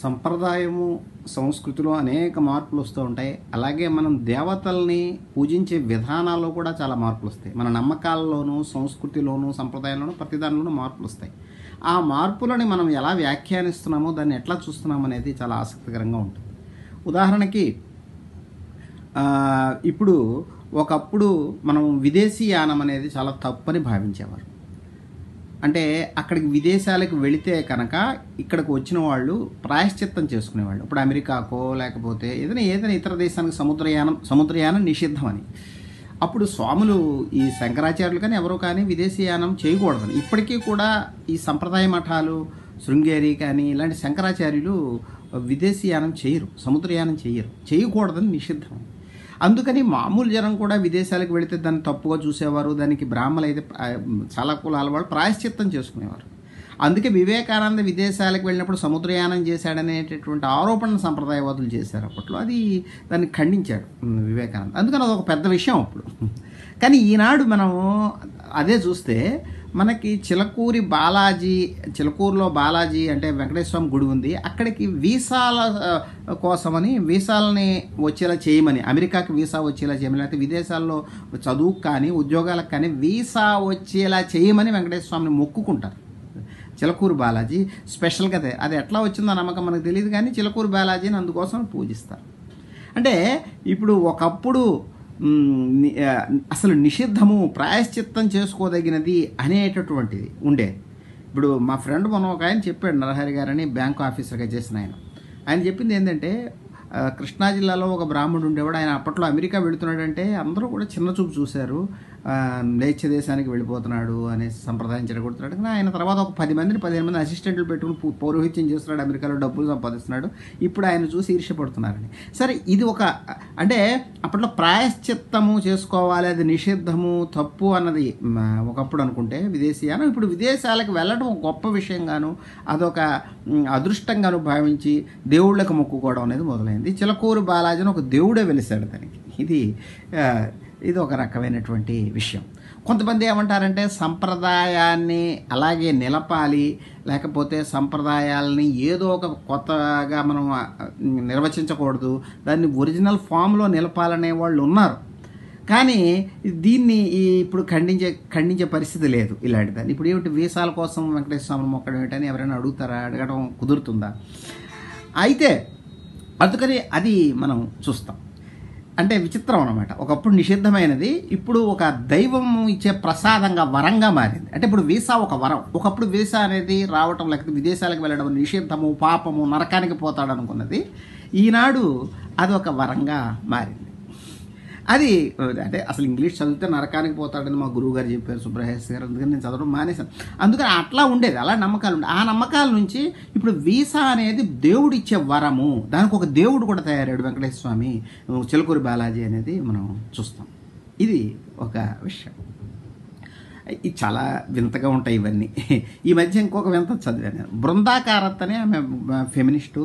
సంప్రదాయము, సంస్కృతిలో అనేక మార్పులు వస్తూ ఉంటాయి. అలాగే మనం దేవతల్ని పూజించే విధానాల్లో కూడా చాలా మార్పులు వస్తాయి. మన నమ్మకాల్లోనూ, సంస్కృతిలోనూ, సంప్రదాయంలోనూ ప్రతి దానిలోనూ మార్పులు వస్తాయి. ఆ మార్పులని మనం ఎలా వ్యాఖ్యానిస్తున్నామో, దాన్ని ఎట్లా చూస్తున్నామో అనేది చాలా ఆసక్తికరంగా ఉంటుంది. ఉదాహరణకి ఇప్పుడు ఒకప్పుడు మనం విదేశీయానం అనేది చాలా తప్పని భావించేవారు. అంటే అక్కడికి విదేశాలకు వెళితే కనుక ఇక్కడికి వచ్చిన వాళ్ళు ప్రాయశ్చిత్తం చేసుకునేవాళ్ళు. ఇప్పుడు అమెరికాకో లేకపోతే ఏదైనా ఇతర దేశానికి సముద్రయానం నిషిద్ధమని. అప్పుడు స్వాములు ఈ శంకరాచార్యులు కానీ ఎవరో కానీ విదేశీయానం చేయకూడదని. ఇప్పటికీ కూడా ఈ సంప్రదాయ మఠాలు, శృంగేరి కానీ ఇలాంటి శంకరాచార్యులు విదేశీయానం చేయరు, సముద్రయానం చేయకూడదని నిషిద్ధం. అందుకని మామూలు జనం కూడా విదేశాలకు వెళితే దాన్ని తప్పుగా చూసేవారు. దానికి బ్రాహ్మణులు అయితే చాలా కులాల వాళ్ళు ప్రాయశ్చిత్తం చేసుకునేవారు. అందుకే వివేకానంద విదేశాలకు వెళ్ళినప్పుడు సముద్రయానం చేశాడనేటటువంటి ఆరోపణ సంప్రదాయవాదులు చేశారు అప్పట్లో. దాన్ని ఖండించాడు వివేకానంద. అందుకని అదొక పెద్ద విషయం అప్పుడు. కానీ ఈనాడు మనం అదే చూస్తే మనకి చిలకూరులో బాలాజీ అంటే వెంకటేశ్వర స్వామి గుడి ఉంది. అక్కడికి వీసాల కోసమని వీసాలని వచ్చేలా చేయమని, అమెరికాకి వీసా వచ్చేలా చేయమని, లేకపోతే విదేశాల్లో చదువుకు కానీ ఉద్యోగాలకు కానీ వీసా వచ్చేలా చేయమని వెంకటేశ్వర స్వామిని మొక్కుకుంటారు. చిలకూరు బాలాజీ స్పెషల్గా అది ఎట్లా వచ్చిందో నమ్మకం మనకు తెలియదు, కానీ చిలకూరు బాలాజీని అందుకోసం పూజిస్తారు. అంటే ఇప్పుడు ఒకప్పుడు అసలు నిషిద్ధము, ప్రాయశ్చిత్తం చేసుకోదగినది అనేటటువంటిది ఉండేది. ఇప్పుడు మా ఫ్రెండ్ మొన్న ఒక ఆయన చెప్పాడు, నరహరి గారని బ్యాంకు ఆఫీసర్గా చేసిన ఆయన చెప్పింది ఏంటంటే, కృష్ణా జిల్లాలో ఒక బ్రాహ్మణుడు ఉండేవాడు. ఆయన అప్పట్లో అమెరికా వెళుతున్నాడంటే అందరూ కూడా చిన్న చూపు చూశారు. లేచ దేశానికి వెళ్ళిపోతున్నాడు అనే సంప్రదాయం చెడగొడుతున్నాడు. కానీ ఆయన తర్వాత ఒక 15 మంది అసిస్టెంట్లు పెట్టుకుని పౌరోహిత్యం చేస్తున్నాడు, అమెరికాలో డబ్బులు సంపాదిస్తున్నాడు. ఇప్పుడు ఆయన చూసి ఈర్ష్యపడుతున్నారని. సరే, ఇది అంటే అప్పట్లో ప్రాయశ్చిత్తము చేసుకోవాలి, అది నిషిద్ధము, తప్పు అన్నది ఒకప్పుడు అనుకుంటే విదేశీయానం. ఇప్పుడు విదేశాలకు వెళ్ళడం ఒక గొప్ప విషయంగాను, అదొక అదృష్టంగాను భావించి దేవుళ్ళకు మొక్కుకోవడం అనేది మొదలైంది. చిలకూరు బాలాజీని ఒక దేవుడే వెలిశాడు దానికి. ఇది ఒక రకమైనటువంటి విషయం. కొంతమంది ఏమంటారంటే సంప్రదాయాన్ని అలాగే నిలపాలి, లేకపోతే సంప్రదాయాలని ఏదో ఒక కొత్తగా మనం నిర్వచించకూడదు, దాన్ని ఒరిజినల్ ఫామ్లో నిలపాలనే వాళ్ళు ఉన్నారు. కానీ దీన్ని ఇప్పుడు ఖండించే పరిస్థితి లేదు ఇలాంటి దాన్ని. ఇప్పుడు ఏమిటి వీసాల కోసం వెంకటేశ్వర స్వామిని మొక్కడం ఏమిటని ఎవరైనా అడగడం కుదురుతుందా? అయితే అందుకని అది మనం చూస్తాం. అంటే విచిత్రం అన్నమాట. ఒకప్పుడు నిషిద్ధమైనది ఇప్పుడు ఒక దైవం ఇచ్చే ప్రసాదంగా, వరంగా మారింది. అంటే ఇప్పుడు వీసా ఒక వరం. ఒకప్పుడు వీసా అనేది రావటం, లేకపోతే విదేశాలకు వెళ్ళడం నిషిద్ధము, పాపము, నరకానికి పోతాడు అనుకున్నది ఈనాడు అది ఒక వరంగా మారింది. అది అంటే అసలు ఇంగ్లీష్ చదివితే నరకానికి పోతాడని మా గురువు గారు చెప్పారు, సుబ్రహేష్ గారు. అందుకని నేను చదవడం మానేశాను. అందుకని అట్లా ఉండేది, అలా నమ్మకాలు ఉండేది. ఆ నమ్మకాల నుంచి ఇప్పుడు వీసా అనేది దేవుడు ఇచ్చే వరము, దానికి ఒక దేవుడు కూడా తయారాడు వెంకటేశ్వర స్వామి, చిలకూరి బాలాజీ అనేది మనం చూస్తాం. ఇది ఒక విషయం. ఇది చాలా వింతగా ఉంటాయి ఇవన్నీ. ఈ మధ్య ఇంకొక వింత చదివాను నేను. బృందాకారత్ అనే ఆమె ఫెమినిస్టు,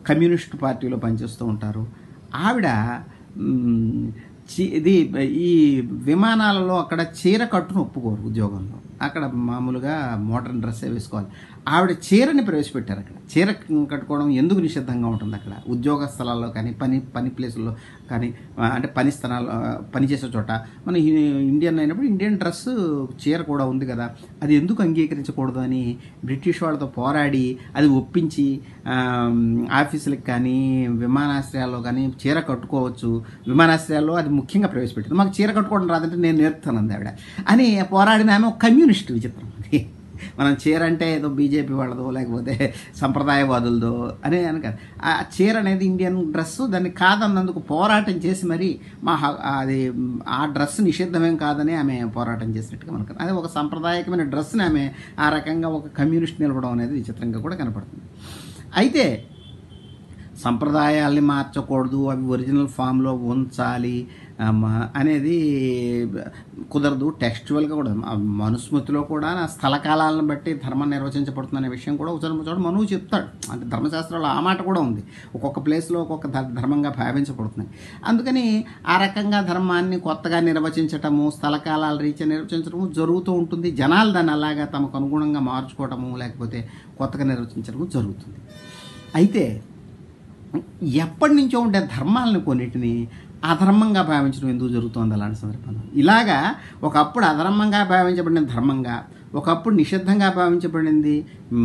కమ్యూనిస్టు పార్టీలో పనిచేస్తూ ఉంటారు. ఆవిడ ఈ విమానాలలో అక్కడ చీర కట్టును ఒప్పుకోరు ఉద్యోగంలో. అక్కడ మామూలుగా మోడర్న్ డ్రెస్సే వేసుకోవాలి. ఆవిడ చీరని ప్రవేశపెట్టారు. అక్కడ చీర కట్టుకోవడం ఎందుకు నిషిద్ధంగా ఉంటుంది అక్కడ ఉద్యోగ స్థలాల్లో కానీ, పని ప్లేసుల్లో కానీ, అంటే పని స్థలాల్లో పనిచేసే చోట. మన ఇండియన్ అయినప్పుడు ఇండియన్ డ్రెస్ చీర కూడా ఉంది కదా, అది ఎందుకు అంగీకరించకూడదు అని బ్రిటిష్ వాళ్ళతో పోరాడి అది ఒప్పించి ఆఫీసులకు కానీ విమానాశ్రయాల్లో కానీ చీర కట్టుకోవచ్చు, విమానాశ్రయాల్లో అది ముఖ్యంగా ప్రవేశపెట్టింది. మాకు చీర కట్టుకోవడం రాదంటే నేను నేర్పుతానంది ఆవిడ అని పోరాడిన ఆమె ఒక కమ్యూనిస్ట్. విచిత్రం అది. మనం చీర అంటే ఏదో బీజేపీ వాళ్ళదో లేకపోతే సంప్రదాయవాదులదో అని కాదు. ఆ చీర అనేది ఇండియన్ డ్రెస్సు, దాన్ని కాదన్నందుకు పోరాటం చేసి మరి ఆ డ్రెస్ నిషిద్ధమేం కాదని ఆమె పోరాటం చేసినట్టుగా మనకు అది ఒక సాంప్రదాయకమైన డ్రెస్ని ఆమె ఆ రకంగా ఒక కమ్యూనిస్ట్ నిలవడం అనేది విచిత్రంగా కూడా కనపడుతుంది. అయితే సంప్రదాయాల్ని మార్చకూడదు, అవి ఒరిజినల్ ఫామ్లో ఉంచాలి అనేది కుదరదు. టెక్స్చువల్గా కూడా మనుస్మృతిలో కూడా స్థలకాలాలను బట్టి ధర్మం నిర్వచించబడుతుందనే విషయం కూడా చోట మనువు చెప్తాడు. అంటే ధర్మశాస్త్రంలో ఆ మాట కూడా ఉంది. ఒక్కొక్క ప్లేస్లో ఒక్కొక్క ధర్మంగా భావించబడుతుంది. అందుకని ఆ రకంగా ధర్మాన్ని కొత్తగా నిర్వచించటము, స్థలకాలాల రీత్యా నిర్వచించడము జరుగుతూ ఉంటుంది. జనాలు దాన్ని అలాగా తమకు అనుగుణంగా మార్చుకోవటము లేకపోతే కొత్తగా నిర్వచించడము జరుగుతుంది. అయితే ఎప్పటి నుంచో ఉండే ధర్మాలను కొన్నిటిని అధర్మంగా భావించడం ఎందుకు జరుగుతుంది అలాంటి సందర్భంలో? ఇలాగా ఒకప్పుడు అధర్మంగా భావించబడిన ధర్మంగా, ఒకప్పుడు నిషిద్ధంగా భావించబడింది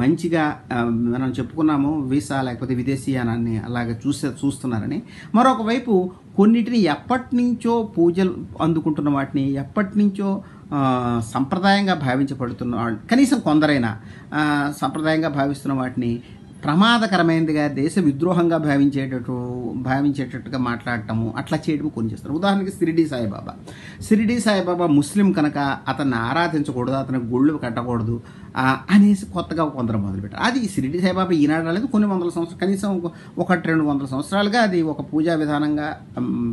మంచిగా మనం చెప్పుకున్నాము, వీసా లేకపోతే విదేశీయానాన్ని అలాగే చూస్తున్నారని. మరొక వైపు కొన్నిటిని ఎప్పటి నుంచో పూజలు అందుకుంటున్న వాటిని, ఎప్పటి నుంచో సంప్రదాయంగా భావించబడుతున్న, కనీసం కొందరైనా సంప్రదాయంగా భావిస్తున్న వాటిని ప్రమాదకరమైనదిగా, దేశ విద్రోహంగా భావించేటట్టుగా మాట్లాడటము, అట్లా చేయడం కొన్ని చేస్తారు. ఉదాహరణకి షిరిడీ సాయిబాబా ముస్లిం కనుక అతన్ని ఆరాధించకూడదు, అతనికి గుళ్ళు కట్టకూడదు అనేసి కొత్తగా కొందరు మొదలుపెట్టారు. అది షిరిడీ సాయిబాబా ఈనాడు రాలేదు, కొన్ని వందల సంవత్సరాలు, కనీసం 100-200 సంవత్సరాలుగా అది ఒక పూజా విధానంగా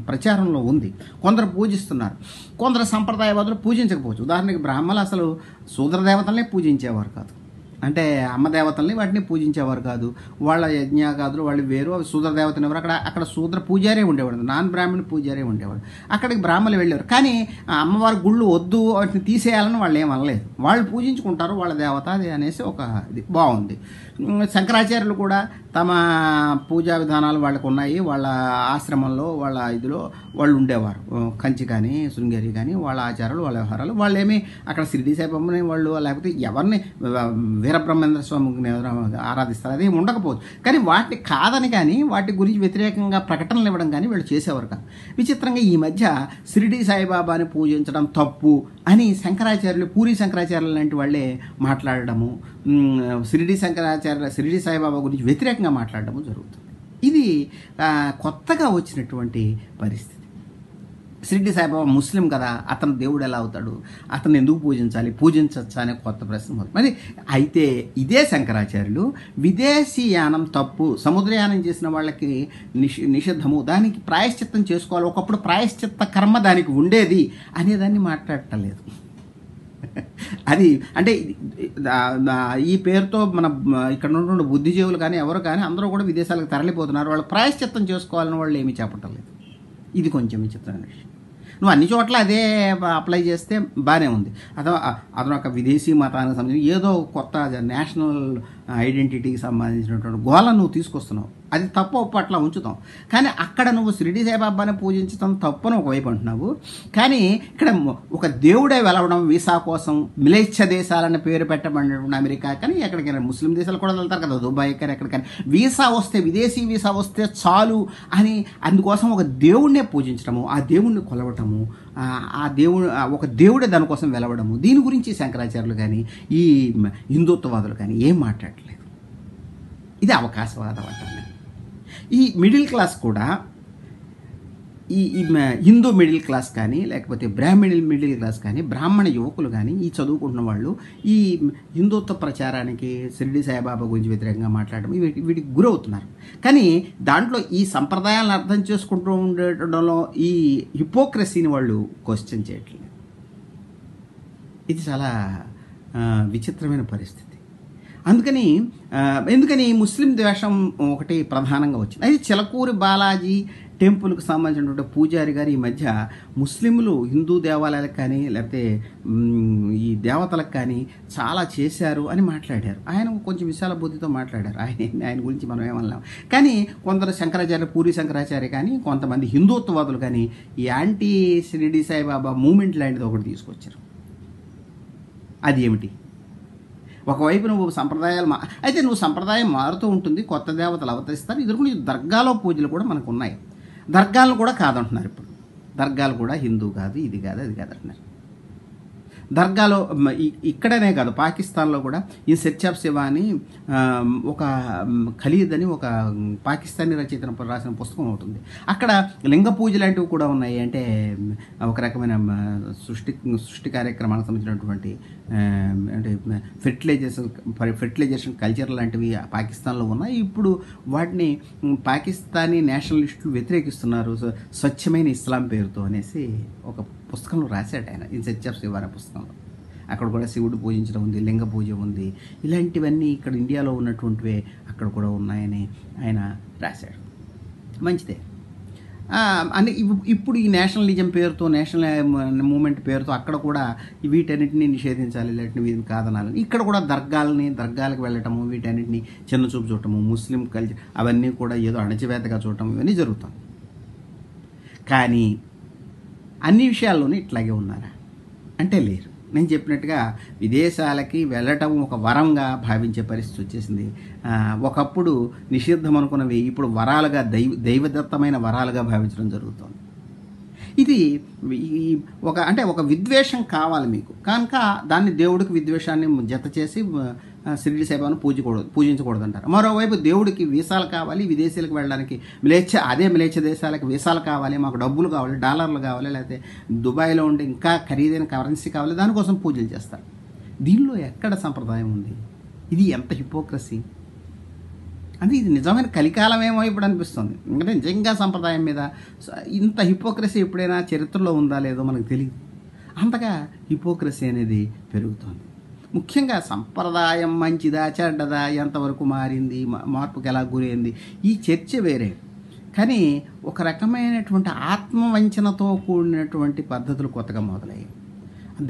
ప్రచారంలో ఉంది. కొందరు పూజిస్తున్నారు, కొందరు సంప్రదాయవాదులు పూజించకపోవచ్చు. ఉదాహరణకి బ్రాహ్మణులు అసలు శూద్ర దేవతలనే పూజించేవారు కాదు, అంటే అమ్మ దేవతల్ని వాటిని పూజించేవారు కాదు. వాళ్ళ యజ్ఞాగాదులు వాళ్ళు వేరు, అవి శూద్ర దేవతలు ఎవరు. అక్కడ శూద్ర పూజారే ఉండేవాడు, నాన్ బ్రాహ్మణ పూజారే ఉండేవాడు. అక్కడికి బ్రాహ్మణులు వెళ్ళేవారు. కానీ అమ్మవారి గుళ్ళు వద్దు, వాటిని తీసేయాలని వాళ్ళు ఏం అనలేదు. వాళ్ళు పూజించుకుంటారు, వాళ్ళ దేవత అది అనేసి ఒక ఇది బాగుంది. శంకరాచార్యులు కూడా తమ పూజా విధానాలు వాళ్ళకు ఉన్నాయి. వాళ్ళ ఆశ్రమంలో, వాళ్ళ ఇదిలో వాళ్ళు ఉండేవారు. కంచి కానీ శృంగేరి కానీ వాళ్ళ ఆచారాలు, వాళ్ళ వ్యవహారాలు. వాళ్ళు ఏమి అక్కడ షిరిడీ సాయిబాబాని వాళ్ళు లేకపోతే ఎవరిని వీరబ్రహ్మేంద్ర స్వామిని ఆరాధిస్తారు, అదేమి ఉండకపోవచ్చు. కానీ వాటిని కాదని కానీ వాటి గురించి వ్యతిరేకంగా ప్రకటనలు ఇవ్వడం కానీ వీళ్ళు చేసేవారు కాదు. విచిత్రంగా ఈ మధ్య షిరిడీ సాయిబాబాని పూజించడం తప్పు అని శంకరాచార్యులు, పూరి శంకరాచార్యులు లాంటి వాళ్ళే మాట్లాడడము, షిరిడీ సాయిబాబా గురించి వ్యతిరేకంగా మాట్లాడడము జరుగుతుంది. ఇది కొత్తగా వచ్చినటువంటి పరిస్థితి. షిరిడీ సాయిబాబా ముస్లిం కదా, అతను దేవుడు ఎలా అవుతాడు, అతను ఎందుకు పూజించచ్చా అనే కొత్త ప్రశ్న మొదలు. మరి అయితే ఇదే శంకరాచార్యులు విదేశీయానం తప్పు, సముద్రయానం చేసిన వాళ్ళకి నిషిద్ధము, దానికి ప్రాయశ్చిత్తం చేసుకోవాలి, ఒకప్పుడు ప్రాయశ్చిత్త కర్మ దానికి ఉండేది అనేదాన్ని మాట్లాడటం లేదు. అది అంటే ఈ పేరుతో మన ఇక్కడ ఉన్నటువంటి బుద్ధిజీవులు కానీ ఎవరు కానీ అందరూ కూడా విదేశాలకు తరలిపోతున్నారు. వాళ్ళు ప్రాయశ్చిత్తం చేసుకోవాలని వాళ్ళు ఏమీ చెప్పటం లేదు. ఇది కొంచెం విచిత్రమైన విషయం. నువ్వు అన్ని చోట్ల అదే అప్లై చేస్తే బాగానే ఉంది. అతను ఒక విదేశీ మతానికి సంబంధించి ఏదో కొత్త నేషనల్ ఐడెంటిటీకి సంబంధించినటువంటి గోళ నువ్వు తీసుకొస్తున్నావు, అది తప్పు ఒప్పు అట్లా ఉంచుతాం. కానీ అక్కడ నువ్వు షిరిడీ సాయిబాబాని పూజించడం తప్పని ఒకవైపు అంటున్నావు. కానీ ఇక్కడ ఒక దేవుడే వెలవడం వీసా కోసం మిలేచ్ఛ దేశాలని పేరు పెట్టబడినటువంటి అమెరికా కానీ ఎక్కడికైనా ముస్లిం దేశాలు కూడా వెళ్తారు కదా, దుబాయ్ కానీ ఎక్కడికైనా వీసా వస్తే, విదేశీ వీసా వస్తే చాలు అని అందుకోసం ఒక దేవుడినే పూజించడము, ఆ దేవుడిని కొలవటము, ఆ ఒక దేవుడే దానికోసం వెలవడము, దీని గురించి శంకరాచార్యులు కానీ ఈ హిందుత్వవాదులు కానీ ఏం మాట్లాడలేదు. ఇది అవకాశవాదం అంటారు. ఈ మిడిల్ క్లాస్ కూడా, ఈ హిందూ మిడిల్ క్లాస్ కానీ లేకపోతే బ్రాహ్మణ మిడిల్ క్లాస్ కానీ, బ్రాహ్మణ యువకులు కానీ, ఈ చదువుకుంటున్న వాళ్ళు ఈ హిందుత్వ ప్రచారానికి, షిరిడీ సాయిబాబా గురించి వ్యతిరేకంగా మాట్లాడడం వీటికి గురవుతున్నారు. కానీ దాంట్లో ఈ సంప్రదాయాలను అర్థం చేసుకుంటూ ఉండడంలో ఈ హిపోక్రసీని వాళ్ళు క్వశ్చన్ చేయట్లేదు. ఇది చాలా విచిత్రమైన పరిస్థితి. ఎందుకని ముస్లిం ద్వేషం ఒకటి ప్రధానంగా వచ్చింది. అది చిలకూరి బాలాజీ టెంపుల్కి సంబంధించినటువంటి పూజారి గారు ఈ మధ్య ముస్లింలు హిందూ దేవాలయాలకు కానీ లేకపోతే ఈ దేవతలకు కానీ చాలా చేశారు అని మాట్లాడారు. ఆయన కొంచెం విశాల బుద్ధితో మాట్లాడారు. ఆయన గురించి మనం ఏమన్నాం. కానీ కొందరు శంకరాచార్య, పూరి శంకరాచార్య కానీ కొంతమంది హిందుత్వవాదులు కానీ ఈ యాంటీ షిరిడీ సాయిబాబా మూమెంట్ లాంటిది ఒకటి తీసుకొచ్చారు. అది ఏమిటి? ఒకవైపు నువ్వు సంప్రదాయాలు అయితే నువ్వు సంప్రదాయం మారుతూ ఉంటుంది, కొత్త దేవతలు అవతరిస్తారు. ఇద్దరు దర్గాలో పూజలు కూడా మనకు ఉన్నాయి. దర్గాలను కూడా కాదంటున్నారు. ఇప్పుడు దర్గాలు కూడా హిందూ కాదు, ఇది కాదు, అది కాదు అంటున్నారు. దర్గాలో ఇక్కడనే కాదు, పాకిస్తాన్లో కూడా ఈ సెర్చ్ ఆఫ్ శివ అని ఒక ఖలీద్ అని ఒక పాకిస్తానీ రచయిత రాసిన పుస్తకం ఉంటుంది. అక్కడ లింగ పూజ లాంటివి కూడా ఉన్నాయి. అంటే ఒక రకమైన సృష్టి కార్యక్రమాలకు సంబంధించినటువంటి అంటే ఫెర్టిలైజేషన్ కల్చర్ లాంటివి పాకిస్తాన్లో ఉన్నాయి. ఇప్పుడు వాటిని పాకిస్తానీ నేషనలిస్టులు వ్యతిరేకిస్తున్నారు, స్వచ్ఛమైన ఇస్లాం పేరుతో అనేసి ఒక పుస్తకంలో రాశాడు ఆయన, ఇన్ సెర్చ్ ఆఫ్ శివ అనే పుస్తకంలో. అక్కడ కూడా శివుడు పూజించడం ఉంది, లింగ పూజ ఉంది. ఇలాంటివన్నీ ఇక్కడ ఇండియాలో ఉన్నటువంటివే అక్కడ కూడా ఉన్నాయని ఆయన రాశాడు. మంచిదే. అని ఇప్పుడు ఈ నేషనలిజం పేరుతో నేషనల్ మూమెంట్ పేరుతో అక్కడ కూడా వీటన్నిటిని నిషేధించాలి, ఇలాంటివి వీటిని కాదనాలని ఇక్కడ కూడా దర్గాలకు వెళ్ళటము, వీటన్నిటిని చిన్న చూపు చూడటము, ముస్లిం కల్చర్ అవన్నీ కూడా ఏదో అణచివేతగా చూడటం ఇవన్నీ జరుగుతాం. కానీ అన్ని విషయాల్లోనూ ఇట్లాగే ఉన్నారా అంటే లేరు. నేను చెప్పినట్టుగా విదేశాలకి వెళ్ళటం ఒక వరంగా భావించే పరిస్థితి వచ్చేసింది. ఒకప్పుడు నిషిద్ధం అనుకున్నవి ఇప్పుడు వరాలుగా దైవదత్తమైన వరాలుగా భావించడం జరుగుతుంది. ఇది ఒక విద్వేషం కావాలి మీకు కనుక దాన్ని దేవుడికి విద్వేషాన్ని జత చేసి షిరిడి సాయిబాబాను పూజించకూడదు అంటారు. మరోవైపు దేవుడికి వీసాలు కావాలి, విదేశాలకు వెళ్ళడానికి మిలేచ్ఛ దేశాలకు వీసాలు కావాలి, మాకు డబ్బులు కావాలి, డాలర్లు కావాలి, లేకపోతే దుబాయ్లో ఉండే ఇంకా ఖరీదైన కరెన్సీ కావాలి, దానికోసం పూజలు చేస్తారు. దీనిలో ఎక్కడ సంప్రదాయం ఉంది? ఇది ఎంత హిపోక్రసీ! అంటే ఇది నిజమైన కలికాలమేమో ఇప్పుడు అనిపిస్తుంది. ఎందుకంటే నిజంగా సంప్రదాయం మీద ఇంత హిపోక్రసీ ఎప్పుడైనా చరిత్రలో ఉందా లేదో మనకు తెలియదు. అంతగా హిపోక్రసీ అనేది పెరుగుతుంది. ముఖ్యంగా సంప్రదాయం మంచిదా చెడ్డదా, ఎంతవరకు మారింది, మార్పుకి ఎలా గురైంది, ఈ చర్చ వేరే. కానీ ఒక రకమైనటువంటి ఆత్మవంచనతో కూడినటువంటి పద్ధతులు కొత్తగా మొదలయ్యాయి.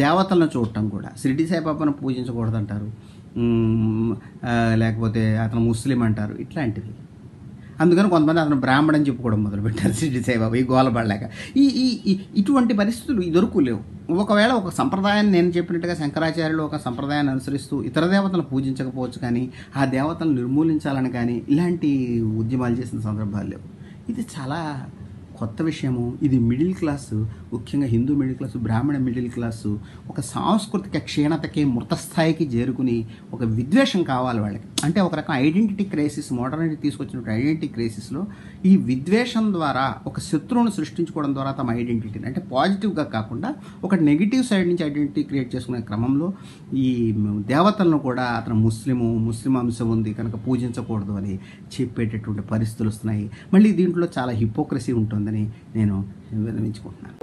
దేవతలను చూడటం కూడా షిరిడి సాయిబాబాను పూజించకూడదంటారు, లేకపోతే అతను ముస్లిం అంటారు, ఇట్లాంటివి. అందుకని కొంతమంది అతను బ్రాహ్మణని చెప్పుకోవడం మొదలుపెట్టారు షిరిడి సాయిబాబా ఈ గోలపడలేక. ఇటువంటి పరిస్థితులు దొరుకులేవు. ఒకవేళ ఒక సంప్రదాయాన్ని నేను చెప్పినట్టుగా శంకరాచార్యులు ఒక సంప్రదాయాన్ని అనుసరిస్తూ ఇతర దేవతలను పూజించకపోవచ్చు, కానీ ఆ దేవతలను నిర్మూలించాలని కానీ ఇలాంటి ఉద్యమాలు చేసిన సందర్భాలు లేవు. ఇది చాలా కొత్త విషయము. ఇది మిడిల్ క్లాసు, ముఖ్యంగా హిందూ మిడిల్ క్లాసు, బ్రాహ్మణ మిడిల్ క్లాసు ఒక సాంస్కృతిక క్షీణతకి మృతస్థాయికి చేరుకుని ఒక విద్వేషం కావాలి వాళ్ళకి. అంటే ఒక రకం ఐడెంటిటీ క్రైసిస్, మోడర్నిటీ తీసుకొచ్చినటువంటి ఐడెంటిటీ క్రైసిస్లో ఈ విద్వేషం ద్వారా ఒక శత్రువును సృష్టించుకోవడం ద్వారా తమ ఐడెంటిటీని అంటే పాజిటివ్గా కాకుండా ఒక నెగిటివ్ సైడ్ నుంచి ఐడెంటిటీ క్రియేట్ చేసుకునే క్రమంలో ఈ దేవతలను కూడా అతను ముస్లిం అంశం ఉంది కనుక పూజించకూడదు అని చెప్పేటటువంటి పరిస్థితులు వస్తున్నాయి. మళ్ళీ దీంట్లో చాలా హిపోక్రసీ ఉంటుందని నేను విన్నవించుకుంటున్నాను.